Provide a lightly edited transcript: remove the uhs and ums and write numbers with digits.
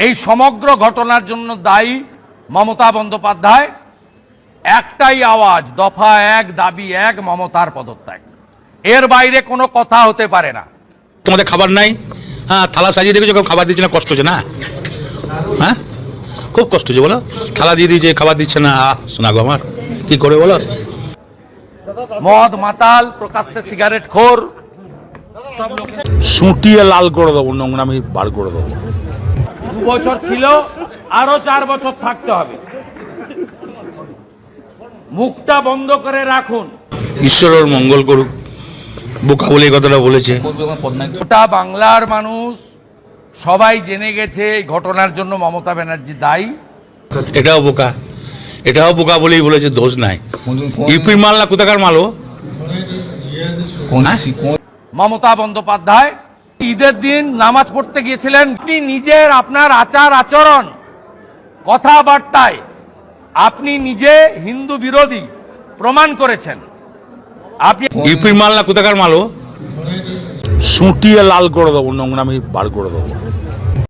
এই সমগ্র ঘটনার জন্য দায়ী মমতা বন্দ্যোপাধ্যায়। একটাই আওয়াজ, দফা এক, দাবি এক, মমতার পদত্যাগ। এর বাইরে কোনো কথা হতে পারে না। তোমাদের খাবার নাই? হ্যাঁ, থালা সাজিয়ে রেখেছো, খাবার দিচ্ছে না, কষ্ট হচ্ছে না? হ্যাঁ, খুব কষ্ট হচ্ছে বলো। থালা দিয়ে দিয়েছে, খাবার দিচ্ছে না, শোনা গো আমার, কি করে বলো? মদ মাতাল, প্রকাশ্যে সিগারেট খোর, সব লোক সুটিয়ে লাল করে দেবো, নোংরামি বার করে দেবো। 2 বছর ছিল, আরো 4 বছর থাকতে হবে। মুখটা বন্ধ করে রাখুন। ঈশ্বরের মঙ্গল করুক। বোকা বলে এই কথাটা বলেছে। গোটা বাংলার মানুষ সবাই জেনে গেছে এই ঘটনার জন্য মমতা ব্যানার্জি দায়ী। এটাও বোকা, এটাও বোকা বলেই বলেছে, দোষ নাই। ইউপির মাল না কোথাকার মাল? মমতা বন্দ্যোপাধ্যায় ঈদের দিন নামাজ পড়তে গিয়েছিলেন। আপনি নিজের আপনার আচার আচরণ, কথাবার্তায় আপনি নিজে হিন্দু বিরোধী প্রমাণ করেছেন। আপনি ইউপির মাল না কোথাকার মাল? সুটিয়ে লাল করে দেবো, নোংরামি বার করে দেবো।